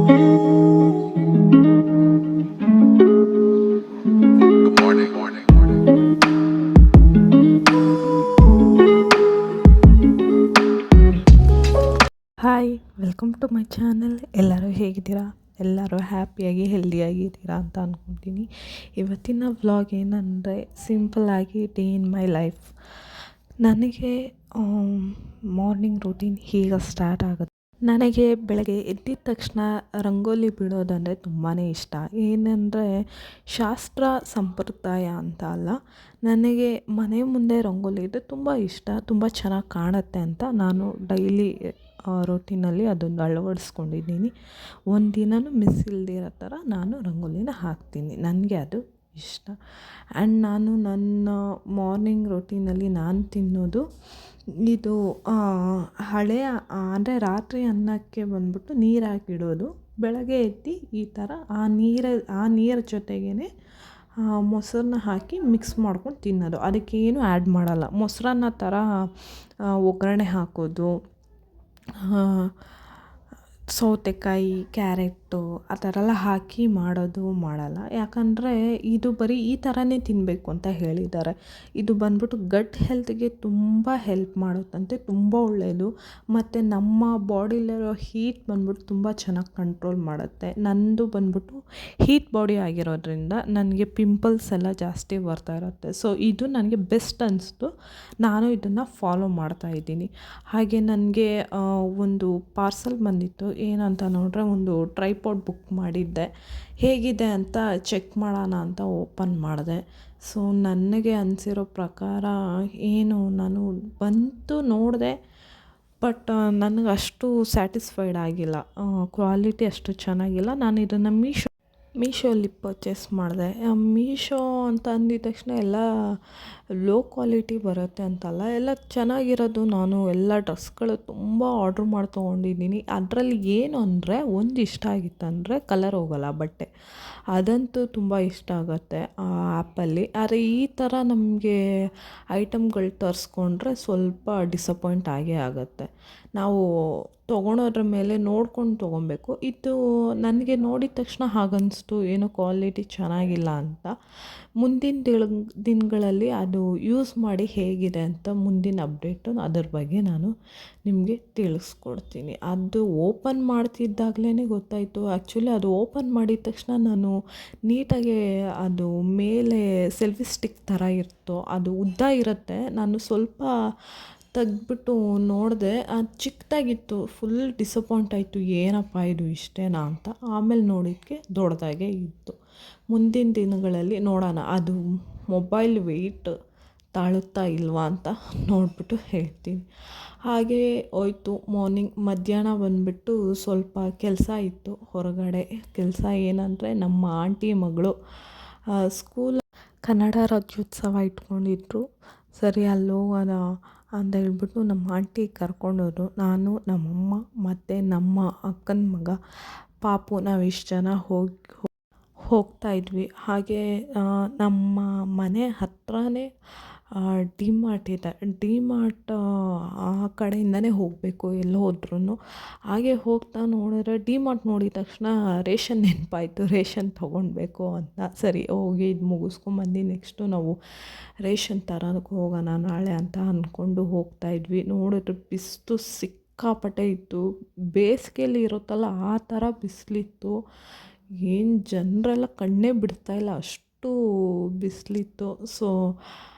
Hi, welcome to my channel. ಎಲ್ಲರೂ ಹೇಗಿದ್ದೀರಾ? ಎಲ್ಲರೂ ಹ್ಯಾಪಿಯಾಗಿ ಹೆಲ್ದಿಯಾಗಿದ್ದೀರಾ ಅಂತ ಅಂದ್ಕೊತೀನಿ. ಇವತ್ತಿನ ವ್ಲಾಗ್ ಏನಂದರೆ ಸಿಂಪಲ್ಲಾಗಿ ಡೇ ಇನ್ ಮೈ ಲೈಫ್. ನನಗೆ ಮಾರ್ನಿಂಗ್ ರೂಟೀನ್ ಹೀಗೆ ಸ್ಟಾರ್ಟ್ ಆಗುತ್ತೆ. ನನಗೆ ಬೆಳಗ್ಗೆ ಎದ್ದಿದ ತಕ್ಷಣ ರಂಗೋಲಿ ಬಿಡೋದಂದರೆ ತುಂಬಾ ಇಷ್ಟ. ಏನಂದರೆ ಶಾಸ್ತ್ರ ಸಂಪ್ರದಾಯ ಅಂತ ಅಲ್ಲ, ನನಗೆ ಮನೆ ಮುಂದೆ ರಂಗೋಲಿ ಇದ್ದರೆ ತುಂಬ ಇಷ್ಟ, ತುಂಬ ಚೆನ್ನಾಗಿ ಕಾಣುತ್ತೆ ಅಂತ ನಾನು ಡೈಲಿ ರೂಟೀನಲ್ಲಿ ಅದೊಂದು ಅಳವಡಿಸ್ಕೊಂಡಿದ್ದೀನಿ. ಒಂದಿನವೂ ಮಿಸ್ ಇಲ್ಲದಿರೋ ಥರ ನಾನು ರಂಗೋಲಿನ ಹಾಕ್ತೀನಿ. ನನಗೆ ಅದು ಇಷ್ಟ. ಆ್ಯಂಡ್ ನಾನು ನನ್ನ ಮಾರ್ನಿಂಗ್ ರೂಟೀನಲ್ಲಿ ನಾನು ತಿನ್ನೋದು ಇದು ಹಳೆಯ ಅಂದರೆ ರಾತ್ರಿ ಅನ್ನಕ್ಕೆ ಬಂದ್ಬಿಟ್ಟು ನೀರು ಹಾಕಿಡೋದು, ಬೆಳಗ್ಗೆ ಎದ್ದು ಈ ಥರ ಆ ನೀರ ಜೊತೆಗೇ ಮೊಸರನ್ನ ಹಾಕಿ ಮಿಕ್ಸ್ ಮಾಡ್ಕೊಂಡು ತಿನ್ನೋದು. ಅದಕ್ಕೇನು ಆ್ಯಡ್ ಮಾಡಲ್ಲ. ಮೊಸರನ್ನ ಥರ ಒಗ್ಗರಣೆ ಹಾಕೋದು, ಸೌತೆಕಾಯಿ, ಕ್ಯಾರೆಟು ಆ ಥರ ಎಲ್ಲ ಹಾಕಿ ಮಾಡೋದು ಮಾಡಲ್ಲ. ಯಾಕಂದರೆ ಇದು ಬರೀ ಈ ಥರನೇ ತಿನ್ನಬೇಕು ಅಂತ ಹೇಳಿದ್ದಾರೆ. ಇದು ಬಂದ್ಬಿಟ್ಟು ಗಟ್ ಹೆಲ್ತ್ಗೆ ತುಂಬ ಹೆಲ್ಪ್ ಮಾಡುತ್ತಂತೆ, ತುಂಬ ಒಳ್ಳೆಯದು. ಮತ್ತು ನಮ್ಮ ಬಾಡಿಲಿರೋ ಹೀಟ್ ಬಂದ್ಬಿಟ್ಟು ತುಂಬ ಚೆನ್ನಾಗಿ ಕಂಟ್ರೋಲ್ ಮಾಡುತ್ತೆ. ನನ್ನದು ಬಂದ್ಬಿಟ್ಟು ಹೀಟ್ ಬಾಡಿ ಆಗಿರೋದ್ರಿಂದ ನನಗೆ ಪಿಂಪಲ್ಸ್ ಎಲ್ಲ ಜಾಸ್ತಿ ಬರ್ತಾ ಇರುತ್ತೆ. ಸೊ ಇದು ನನಗೆ ಬೆಸ್ಟ್ ಅನಿಸ್ತು. ನಾನು ಇದನ್ನು ಫಾಲೋ ಮಾಡ್ತಾಯಿದ್ದೀನಿ. ಹಾಗೆ ನನಗೆ ಒಂದು ಪಾರ್ಸಲ್ ಬಂದಿತ್ತು. ಏನಂತ ನೋಡಿದ್ರೆ ಒಂದು ಟ್ರೈಪಾಡ್ ಬುಕ್ ಮಾಡಿದ್ದೆ. ಹೇಗಿದೆ ಅಂತ ಚೆಕ್ ಮಾಡೋಣ ಅಂತ ಓಪನ್ ಮಾಡಿದೆ. ಸೊ ನನಗೆ ಅನಿಸಿರೋ ಪ್ರಕಾರ ನಾನು ಬಂತು ನೋಡಿದೆ, ಬಟ್ ನನಗೆ ಅಷ್ಟು ಸ್ಯಾಟಿಸ್ಫೈಡ್ ಆಗಿಲ್ಲ. ಕ್ವಾಲಿಟಿ ಅಷ್ಟು ಚೆನ್ನಾಗಿಲ್ಲ. ನಾನು ಇದನ್ನು ಮೀಶೋಲ್ಲಿ ಪರ್ಚೇಸ್ ಮಾಡಿದೆ. ಮೀಶೋ ಅಂತ ಅಂದಿದ ತಕ್ಷಣ ಎಲ್ಲ ಲೋ ಕ್ವಾಲಿಟಿ ಬರುತ್ತೆ ಅಂತಲ್ಲ, ಎಲ್ಲ ಚೆನ್ನಾಗಿರೋದು. ನಾನು ಎಲ್ಲ ಡ್ರೆಸ್ಗಳು ತುಂಬ ಆರ್ಡ್ರ್ ಮಾಡಿ ತೊಗೊಂಡಿದ್ದೀನಿ. ಅದರಲ್ಲಿ ಏನು ಅಂದರೆ ಒಂದು ಇಷ್ಟ ಆಗಿತ್ತಂದರೆ ಕಲರ್ ಹೋಗೋಲ್ಲ ಬಟ್ಟೆ, ಅದಂತೂ ತುಂಬ ಇಷ್ಟ ಆಗುತ್ತೆ ಆ ಆ್ಯಪಲ್ಲಿ. ಆದರೆ ಈ ಥರ ನಮಗೆ ಐಟಮ್ಗಳು ತರಿಸ್ಕೊಂಡ್ರೆ ಸ್ವಲ್ಪ ಡಿಸಪಾಯಿಂಟ್ ಆಗೇ ಆಗುತ್ತೆ. ನಾವು ತೊಗೊಳೋದ್ರ ಮೇಲೆ ನೋಡ್ಕೊಂಡು ತೊಗೊಬೇಕು. ಇದು ನನಗೆ ನೋಡಿದ ತಕ್ಷಣ ಹಾಗನ್ನಿಸ್ತು, ಏನೋ ಕ್ವಾಲಿಟಿ ಚೆನ್ನಾಗಿಲ್ಲ ಅಂತ. ಮುಂದಿನ ದಿನಗಳಲ್ಲಿ ಅದು ಯೂಸ್ ಮಾಡಿ ಹೇಗಿದೆ ಅಂತ ಮುಂದಿನ ಅಪ್ಡೇಟು ಅದ್ರ ಬಗ್ಗೆ ನಾನು ನಿಮಗೆ ತಿಳಿಸ್ಕೊಡ್ತೀನಿ. ಅದು ಓಪನ್ ಮಾಡ್ತಿದ್ದಾಗಲೇ ಗೊತ್ತಾಯಿತು. ಆ್ಯಕ್ಚುಲಿ ಅದು ಓಪನ್ ಮಾಡಿದ ತಕ್ಷಣ ನಾನು ನೀಟಾಗಿ ಅದು ಮೇಲೆ ಸೆಲ್ಫಿ ಸ್ಟಿಕ್ ಥರ ಇತ್ತು, ಅದು ಉದ್ದ ಇರುತ್ತೆ. ನಾನು ಸ್ವಲ್ಪ ತೆಗ್ದುಬಿಟ್ಟು ನೋಡಿದೆ, ಅದು ಚಿಕ್ಕದಾಗಿತ್ತು. ಫುಲ್ ಡಿಸಪಾಯಿಂಟ್ ಆಯಿತು, ಏನಪ್ಪ ಇದು ಇಷ್ಟೇನಾ ಅಂತ. ಆಮೇಲೆ ನೋಡಿದ್ದಕ್ಕೆ ದೊಡ್ಡದಾಗೆ ಇತ್ತು. ಮುಂದಿನ ದಿನಗಳಲ್ಲಿ ನೋಡೋಣ ಅದು ಮೊಬೈಲ್ ವೆಯ್ಟ್ ತಾಳುತ್ತಾ ಇಲ್ವಾ ಅಂತ ನೋಡಿಬಿಟ್ಟು ಹೇಳ್ತೀನಿ. ಹಾಗೇ ಹೋಯ್ತು ಮಾರ್ನಿಂಗ್. ಮಧ್ಯಾಹ್ನ ಬಂದುಬಿಟ್ಟು ಸ್ವಲ್ಪ ಕೆಲಸ ಇತ್ತು ಹೊರಗಡೆ. ಕೆಲಸ ಏನಂದರೆ ನಮ್ಮ ಆಂಟಿ ಮಗಳು ಸ್ಕೂಲ್ ಕನ್ನಡ ರಾಜ್ಯೋತ್ಸವ ಇಟ್ಕೊಂಡಿದ್ರು. ಸರಿ ಅಲ್ಲಿ ಹೋಗೋಣ ಅಂತ ಹೇಳ್ಬಿಟ್ಟು ನಮ್ಮ ಆಂಟಿ ಕರ್ಕೊಂಡೋದ್ರು. ನಾನು, ನಮ್ಮಮ್ಮ ಮತ್ತು ನಮ್ಮ ಅಕ್ಕನ ಮಗ ಪಾಪು ನಾವಿಷ್ಟು ಜನ ಹೋಗ್ತಾಯಿದ್ವಿ. ಹಾಗೆ ನಮ್ಮ ಮನೆ ಹತ್ರನೇ ಡಿಮಾರ್ಟ್ ಇದೆ. ಡಿಮಾರ್ಟ್ ಆ ಕಡೆಯಿಂದನೇ ಹೋಗಬೇಕು ಎಲ್ಲಿ ಹೋದ್ರೂ. ಹಾಗೆ ಹೋಗ್ತಾ ನೋಡಿದ್ರೆ ಡಿಮಾರ್ಟ್ ನೋಡಿದ ತಕ್ಷಣ ರೇಷನ್ ನೆನಪಾಯಿತು, ರೇಷನ್ ತೊಗೊಳ್ಬೇಕು ಅಂತ. ಸರಿ ಹೋಗಿ ಇದು ಮುಗಿಸ್ಕೊಂಬಂದು ನೆಕ್ಸ್ಟು ನಾವು ರೇಷನ್ ತರೋದಕ್ಕೆ ಹೋಗೋಣ ನಾಳೆ ಅಂತ ಅಂದ್ಕೊಂಡು ಹೋಗ್ತಾಯಿದ್ವಿ. ನೋಡಿದ್ರೆ ಬಿಸಿಲು ಸಿಕ್ಕಾಪಟ್ಟೆ ಇತ್ತು. ಬೇಸಿಗೆಯಲ್ಲಿ ಇರುತ್ತಲ್ಲ ಆ ಥರ ಬಿಸಿಲಿತ್ತು. ಏನು ಜನರೆಲ್ಲ ಕಣ್ಣೇ ಬಿಡ್ತಾಯಿಲ್ಲ, ಅಷ್ಟು ಬಿಸಿಲಿತ್ತು. ಸೊ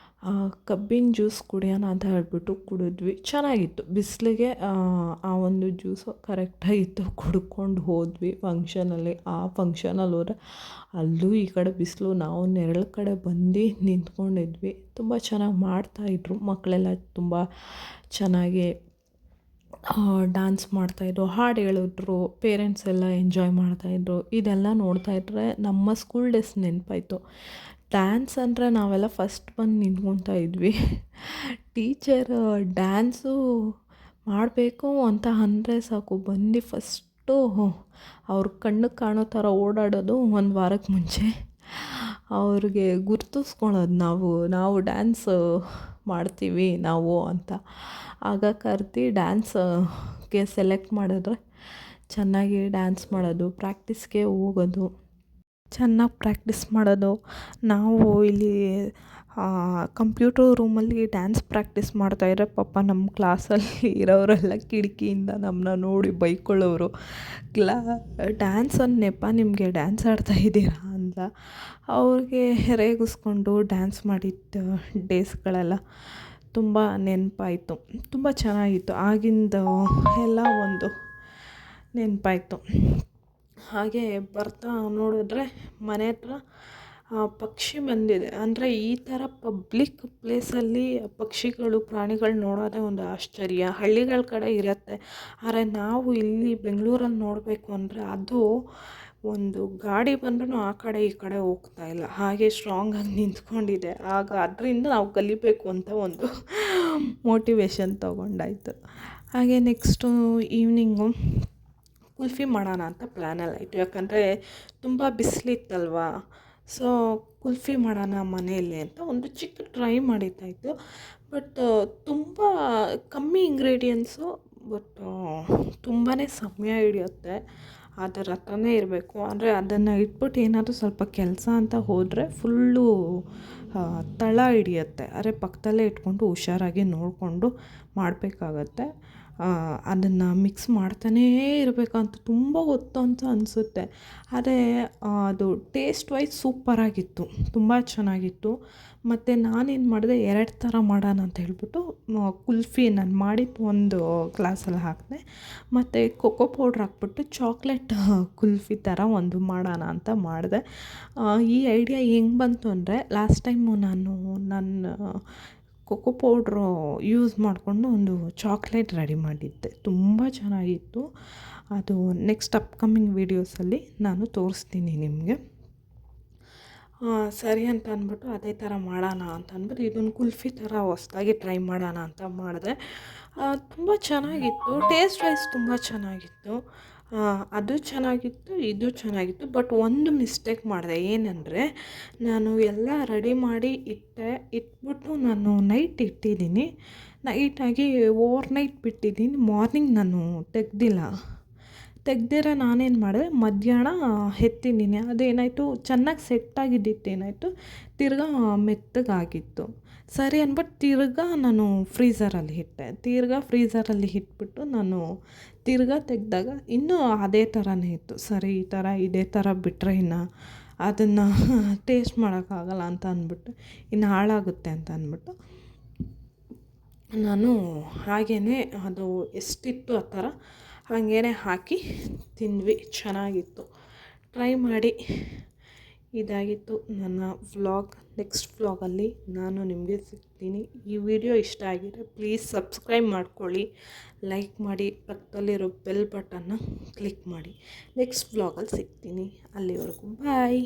ಕಬ್ಬಿನ ಜ್ಯೂಸ್ ಕುಡಿಯೋಣ ಅಂತ ಹೇಳ್ಬಿಟ್ಟು ಕುಡಿದ್ವಿ. ಚೆನ್ನಾಗಿತ್ತು. ಬಿಸಿಲಿಗೆ ಆ ಒಂದು ಜ್ಯೂಸು ಕರೆಕ್ಟಾಗಿತ್ತು. ಕುಡ್ಕೊಂಡು ಹೋದ್ವಿ ಫಂಕ್ಷನಲ್ಲಿ. ಆ ಫಂಕ್ಷನಲ್ಲಿ ಹೋದ್ರೆ ಅಲ್ಲೂ ಈ ಕಡೆ ಬಿಸಿಲು, ನಾವು ನೆರಳು ಕಡೆ ಬಂದು ನಿಂತ್ಕೊಂಡಿದ್ವಿ. ತುಂಬ ಚೆನ್ನಾಗಿ ಮಾಡ್ತಾಯಿದ್ರು ಮಕ್ಕಳೆಲ್ಲ, ತುಂಬ ಚೆನ್ನಾಗಿ ಡ್ಯಾನ್ಸ್ ಮಾಡ್ತಾಯಿದ್ರು, ಹಾಡು ಹೇಳಿದ್ರು, ಪೇರೆಂಟ್ಸ್ ಎಲ್ಲ ಎಂಜಾಯ್ ಮಾಡ್ತಾಯಿದ್ರು. ಇದೆಲ್ಲ ನೋಡ್ತಾಯಿದ್ರೆ ನಮ್ಮ ಸ್ಕೂಲ್ ಡೇಸ್ ನೆನಪಾಯಿತು. ಡ್ಯಾನ್ಸ್ ಅಂದರೆ ನಾವೆಲ್ಲ ಫಸ್ಟ್ ಬಂದು ನಿಂತ್ಕೊತಾ ಇದ್ವಿ. ಟೀಚರ್ ಡ್ಯಾನ್ಸು ಮಾಡಬೇಕು ಅಂತ ಅಂದರೆ ಸಾಕು, ಬಂದು ಫಸ್ಟು ಅವ್ರ ಕಣ್ಣಿಗೆ ಕಾಣೋ ಥರ ಓಡಾಡೋದು. ಒಂದು ವಾರಕ್ಕೆ ಮುಂಚೆ ಅವ್ರಿಗೆ ಗುರ್ತಿಸ್ಕೊಳೋದು, ನಾವು ಡ್ಯಾನ್ಸ್ ಮಾಡ್ತೀವಿ ನಾವು ಅಂತ. ಆಗ ಕರೆದು ಡ್ಯಾನ್ಸ್ಗೆ ಸೆಲೆಕ್ಟ್ ಮಾಡಿದ್ರೆ ಚೆನ್ನಾಗಿ ಡ್ಯಾನ್ಸ್ ಮಾಡೋದು, ಪ್ರಾಕ್ಟೀಸ್ಗೆ ಹೋಗೋದು, ಚೆನ್ನಾಗಿ ಪ್ರಾಕ್ಟೀಸ್ ಮಾಡೋದು. ನಾವು ಇಲ್ಲಿ ಕಂಪ್ಯೂಟರ್ ರೂಮಲ್ಲಿ ಡ್ಯಾನ್ಸ್ ಪ್ರಾಕ್ಟೀಸ್ ಮಾಡ್ತಾಯಿದ್ರೆ ಪಾಪ ನಮ್ಮ ಕ್ಲಾಸಲ್ಲಿ ಇರೋರೆಲ್ಲ ಕಿಟಕಿಯಿಂದ ನಮ್ಮನ್ನ ನೋಡಿ ಬೈಕೊಳ್ಳೋರು. ಡ್ಯಾನ್ಸ್ ಒಂದು ನೆಪ ನಿಮಗೆ, ಡ್ಯಾನ್ಸ್ ಆಡ್ತಾಯಿದ್ದೀರಾ ಅಂತ. ಅವ್ರಿಗೆ ರೇಗಿಸ್ಕೊಂಡು ಡ್ಯಾನ್ಸ್ ಮಾಡಿದ್ದ ಡೇಸ್ಗಳೆಲ್ಲ ತುಂಬ ನೆನಪಾಯಿತು. ತುಂಬ ಚೆನ್ನಾಗಿತ್ತು, ಆಗಿಂದು ಎಲ್ಲ ಒಂದು ನೆನಪಾಯಿತು. ಹಾಗೆ ಬರ್ತಾ ನೋಡಿದ್ರೆ ಮನೆ ಹತ್ರ ಪಕ್ಷಿ ಬಂದಿದೆ. ಅಂದರೆ ಈ ಥರ ಪಬ್ಲಿಕ್ ಪ್ಲೇಸಲ್ಲಿ ಪಕ್ಷಿಗಳು, ಪ್ರಾಣಿಗಳು ನೋಡೋದೇ ಒಂದು ಆಶ್ಚರ್ಯ. ಹಳ್ಳಿಗಳ ಕಡೆ ಇರುತ್ತೆ, ಆದರೆ ನಾವು ಇಲ್ಲಿ ಬೆಂಗಳೂರಲ್ಲಿ ನೋಡಬೇಕು ಅಂದರೆ ಅದು ಒಂದು ಗಾಡಿ ಬಂದ್ರೂ ಆ ಕಡೆ ಈ ಕಡೆ ಹೋಗ್ತಾ ಇಲ್ಲ, ಹಾಗೆ ಸ್ಟ್ರಾಂಗಾಗಿ ನಿಂತ್ಕೊಂಡಿದೆ. ಆಗ ಅದರಿಂದ ನಾವು ಕಲಿಬೇಕು ಅಂತ ಒಂದು ಮೋಟಿವೇಶನ್ ತೊಗೊಂಡಾಯ್ತು. ಹಾಗೆ ನೆಕ್ಸ್ಟು ಈವ್ನಿಂಗು ಕುಲ್ಫಿ ಮಾಡೋಣ ಅಂತ ಪ್ಲ್ಯಾನಲ್ಲಾಯಿತು. ಯಾಕಂದರೆ ತುಂಬ ಬಿಸಿಲಿತ್ತಲ್ವ, ಸೊ ಕುಲ್ಫಿ ಮಾಡೋಣ ಮನೆಯಲ್ಲೇ ಅಂತ ಒಂದು ಚಿಕ್ಕ ಟ್ರೈ ಮಾಡಿದ್ದಾಯಿತು. ಬಟ್ ತುಂಬ ಕಮ್ಮಿ ಇಂಗ್ರೀಡಿಯೆಂಟ್ಸು, ಬಟ್ ತುಂಬಾ ಸಮಯ ಹಿಡಿಯುತ್ತೆ. ಅದರ ಹತ್ರನೇ ಇರಬೇಕು. ಅಂದರೆ ಅದನ್ನು ಇಟ್ಬಿಟ್ಟು ಏನಾದರೂ ಸ್ವಲ್ಪ ಕೆಲಸ ಅಂತ ಹೋದರೆ ಫುಲ್ಲು ತಳ ಹಿಡಿಯುತ್ತೆ. ಆದರೆ ಪಕ್ಕದಲ್ಲೇ ಇಟ್ಕೊಂಡು ಹುಷಾರಾಗಿ ನೋಡಿಕೊಂಡು ಮಾಡಬೇಕಾಗತ್ತೆ. ಅದನ್ನು ಮಿಕ್ಸ್ ಮಾಡ್ತಾನೇ ಇರಬೇಕಂತ ತುಂಬ ಹೊತ್ತು ಅಂತ ಅನಿಸುತ್ತೆ. ಆದರೆ ಅದು ಟೇಸ್ಟ್ ವೈಸ್ ಸೂಪರಾಗಿತ್ತು, ತುಂಬ ಚೆನ್ನಾಗಿತ್ತು. ಮತ್ತು ನಾನೇನು ಮಾಡಿದೆ, 2 ಥರ ಮಾಡೋಣ ಅಂತ ಹೇಳ್ಬಿಟ್ಟು ಕುಲ್ಫಿ ನಾನು ಮಾಡಿದ್ದು ಒಂದು ಗ್ಲಾಸಲ್ಲಿ ಹಾಕಿದೆ, ಮತ್ತು ಕೊಕೋ ಪೌಡ್ರ್ ಹಾಕ್ಬಿಟ್ಟು ಚಾಕ್ಲೇಟ್ ಕುಲ್ಫಿ ಥರ ಒಂದು ಮಾಡೋಣ ಅಂತ ಮಾಡಿದೆ. ಈ ಐಡಿಯಾ ಹೆಂಗೆ ಬಂತು ಅಂದರೆ, ಲಾಸ್ಟ್ ಟೈಮು ನಾನು ನನ್ನ ಕೊಕೋ ಪೌಡ್ರು ಯೂಸ್ ಮಾಡಿಕೊಂಡು ಒಂದು ಚಾಕ್ಲೇಟ್ ರೆಡಿ ಮಾಡಿದ್ದೆ, ತುಂಬ ಚೆನ್ನಾಗಿತ್ತು. ಅದು ನೆಕ್ಸ್ಟ್ ಅಪ್ಕಮಿಂಗ್ ವೀಡಿಯೋಸಲ್ಲಿ ನಾನು ತೋರಿಸ್ತೀನಿ ನಿಮಗೆ. ಸರಿ ಅಂತ ಅಂದ್ಬಿಟ್ಟು ಅದೇ ಥರ ಮಾಡೋಣ ಅಂತ ಅಂದ್ಬಿಟ್ಟು ಇದೊಂದು ಕುಲ್ಫಿ ಥರ ಹೊಸ್ದಾಗಿ ಟ್ರೈ ಮಾಡೋಣ ಅಂತ ಮಾಡಿದೆ. ತುಂಬ ಚೆನ್ನಾಗಿತ್ತು, ಟೇಸ್ಟ್ ವೈಸ್ ತುಂಬ ಚೆನ್ನಾಗಿತ್ತು. ಅದು ಚೆನ್ನಾಗಿತ್ತು, ಇದು ಚೆನ್ನಾಗಿತ್ತು. ಬಟ್ ಒಂದು ಮಿಸ್ಟೇಕ್ ಮಾಡಿದೆ. ಏನಂದರೆ, ನಾನು ಎಲ್ಲ ರೆಡಿ ಮಾಡಿ ಇಟ್ಬಿಟ್ಟು ನಾನು ನೈಟ್ ಇಟ್ಟಿದ್ದೀನಿ. ನೈಟಾಗಿ ಓವರ್ನೈಟ್ ಬಿಟ್ಟಿದ್ದೀನಿ. ಮಾರ್ನಿಂಗ್ ನಾನು ತೆಗ್ದಿರ ನಾನೇನು ಮಾಡಿದೆ, ಮಧ್ಯಾಹ್ನ ಎತ್ತಿದ್ದೀನಿ. ಅದೇನಾಯಿತು, ಚೆನ್ನಾಗಿ ಸೆಟ್ಟಾಗಿದ್ದಿತ್ತು, ಏನಾಯಿತು ತಿರ್ಗಾ ಮೆತ್ತಗಾಗಿತ್ತು. ಸರಿ ಅಂದ್ಬಿಟ್ಟು ತಿರ್ಗಾ ನಾನು ಫ್ರೀಝರಲ್ಲಿ ಇಟ್ಬಿಟ್ಟು ನಾನು ತಿರ್ಗಾ ತೆಗೆದಾಗ ಇನ್ನೂ ಅದೇ ಥರನೇ ಇತ್ತು. ಸರಿ, ಇದೇ ಥರ ಬಿಟ್ಟರೆ ಇನ್ನು ಅದನ್ನು ಟೇಸ್ಟ್ ಮಾಡೋಕ್ಕಾಗಲ್ಲ ಅಂತ ಅಂದ್ಬಿಟ್ಟು, ಇನ್ನು ಹಾಳಾಗುತ್ತೆ ಅಂತ ಅಂದ್ಬಿಟ್ಟು ನಾನು ಹಾಗೇ ಅದು ಎಷ್ಟಿತ್ತು ಆ ಥರ ಹಾಗೇ ಹಾಕಿ ತಿಂದ್ವಿ. ಚೆನ್ನಾಗಿತ್ತು, ಟ್ರೈ ಮಾಡಿ. ಇದಾಗಿತ್ತು ನನ್ನ ವ್ಲಾಗ್. ನೆಕ್ಸ್ಟ್ ವ್ಲಾಗಲ್ಲಿ ನಾನು ನಿಮಗೆ ಸಿಗ್ತೀನಿ. ಈ ವಿಡಿಯೋ ಇಷ್ಟ ಆಗಿದ್ರೆ ಪ್ಲೀಸ್ ಸಬ್ಸ್ಕ್ರೈಬ್ ಮಾಡ್ಕೊಳ್ಳಿ, ಲೈಕ್ ಮಾಡಿ, ಪಕ್ಕದಲ್ಲಿರೋ ಬೆಲ್ ಬಟನ್ನ ಕ್ಲಿಕ್ ಮಾಡಿ. ನೆಕ್ಸ್ಟ್ ವ್ಲಾಗಲ್ಲಿ ಸಿಗ್ತೀನಿ. ಅಲ್ಲಿವರೆಗೂ ಬಾಯ್.